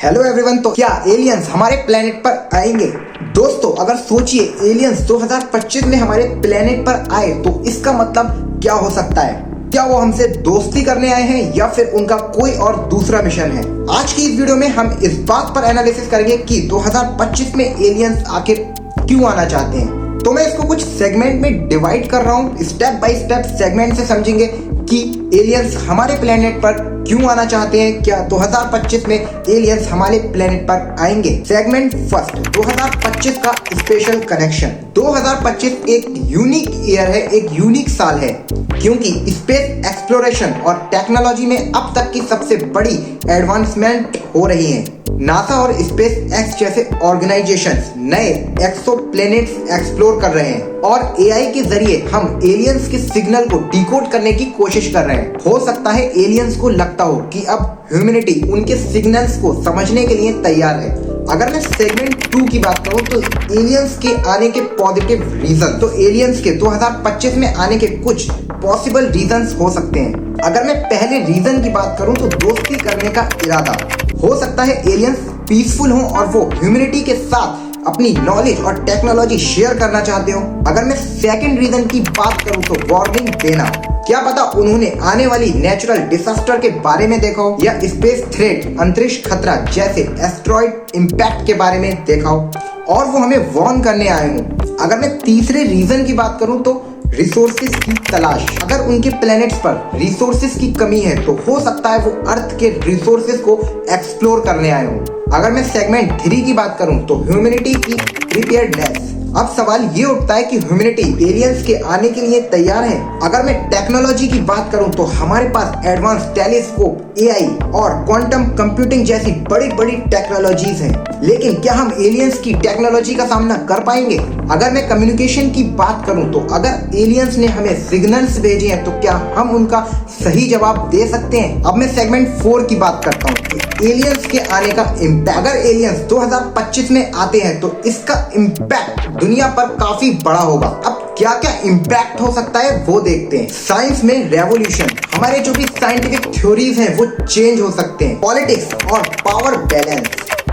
Hello everyone. तो क्या aliens हमारे प्लेनेट पर आएंगे? दोस्तों अगर सोचिए एलियंस 2025 में हमारे प्लेनेट पर आए तो इसका मतलब क्या हो सकता है? क्या वो हमसे दोस्ती करने आए हैं या फिर उनका कोई और दूसरा मिशन है? आज की इस वीडियो में हम इस बात पर एनालिसिस करेंगे कि 2025 में एलियंस आखिर क्यों आना चाहते हैं। तो मैं इसको कुछ सेगमेंट में डिवाइड कर रहा हूँ। स्टेप बाय स्टेप सेगमेंट से समझेंगे कि एलियंस हमारे प्लेनेट पर क्यों आना चाहते हैं। क्या 2025 में एलियंस हमारे प्लेनेट पर आएंगे? सेगमेंट फर्स्ट, 2025 का स्पेशल कनेक्शन। 2025 एक यूनिक ईयर है, एक यूनिक साल है क्योंकि स्पेस एक्सप्लोरेशन और टेक्नोलॉजी में अब तक की सबसे बड़ी एडवांसमेंट हो रही है। नासा और स्पेस एक्स जैसे ऑर्गेनाइजेशंस नए एक्सोप्लैनेट्स एक्सप्लोर कर रहे हैं और एआई के जरिए हम एलियंस के सिग्नल को डिकोड करने की कोशिश कर रहे हैं। हो सकता है एलियंस को लगता हो कि अब ह्यूमैनिटी उनके सिग्नल्स को समझने के लिए तैयार है। अगर मैं सेगमेंट 2 की बात करूं तो एलियंस के आने के पॉजिटिव रीजन, तो एलियंस के 2025 में आने के कुछ पॉसिबल रीजंस हो सकते हैं। अगर मैं पहले रीजन की बात करूं तो दोस्ती करने का इरादा। हो सकता है एलियंस पीसफुल हो और वो ह्यूमैनिटी के साथ अपनी नॉलेज और टेक्नोलॉजी शेयर करना चाहते हो। अगर मैं सेकंड रीजन की बात करूं तो वार्निंग देना। क्या पता उन्होंने आने वाली नेचुरल डिजास्टर के बारे में देखा हो या स्पेस थ्रेट, अंतरिक्ष खतरा जैसे एस्ट्रॉइड इम्पैक्ट के बारे में देखा हो और वो हमें वार्न करने आए हो। अगर मैं तीसरे रीजन की बात करूं तो रिसोर्सेज की तलाश। अगर उनके प्लैनेट्स पर रिसोर्सेज की कमी है तो हो सकता है वो अर्थ के रिसोर्सेज को एक्सप्लोर करने आए हो। अगर मैं सेगमेंट 3 की बात करूं तो ह्यूमैनिटी की प्रिपेयर्डनेस। अब सवाल ये उठता है कि ह्यूमैनिटी एलियंस के आने के लिए तैयार है। अगर मैं टेक्नोलॉजी की बात करूं तो हमारे पास एडवांस टेलीस्कोप, एआई और क्वांटम कंप्यूटिंग जैसी बड़ी बड़ी टेक्नोलॉजीज हैं। लेकिन क्या हम एलियंस की टेक्नोलॉजी का सामना कर पाएंगे? अगर मैं कम्युनिकेशन की बात करूं तो अगर एलियंस ने हमें सिग्नल्स भेजे हैं तो क्या हम उनका सही जवाब दे सकते हैं? अब मैं सेगमेंट 4 की बात करता हूं, एलियंस के आने का इम्पैक्ट। अगर एलियंस 2025 में आते हैं तो इसका इम्पैक्ट दुनिया पर काफी बड़ा होगा। अब क्या क्या इम्पैक्ट हो सकता है वो देखते हैं। साइंस में रेवोल्यूशन, हमारे जो भी साइंटिफिक थ्योरीज हैं वो चेंज हो सकते हैं। पॉलिटिक्स और पावर बैलेंस,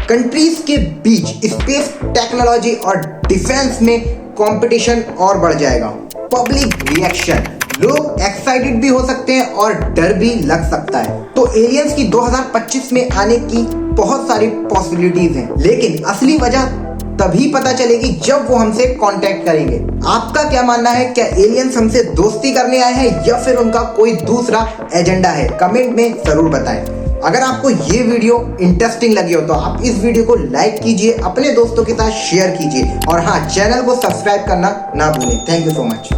कंट्रीज के बीच स्पेस टेक्नोलॉजी और डिफेंस में कंपटीशन और बढ़ जाएगा। पब्लिक रिएक्शन, लोग एक्साइटेड भी हो सकते हैं और डर भी लग सकता है। तो एलियंस की 2025 में आने की बहुत सारी पॉसिबिलिटीज हैं, लेकिन असली वजह तभी पता चलेगी जब वो हमसे कांटेक्ट करेंगे। आपका क्या मानना है? क्या एलियंस हमसे दोस्ती करने आए हैं या फिर उनका कोई दूसरा एजेंडा है? कमेंट में जरूर बताएं। अगर आपको ये वीडियो इंटरेस्टिंग लगी हो तो आप इस वीडियो को लाइक कीजिए, अपने दोस्तों के साथ शेयर कीजिए और हाँ, चैनल को सब्सक्राइब करना ना भूलें। Thank you so much.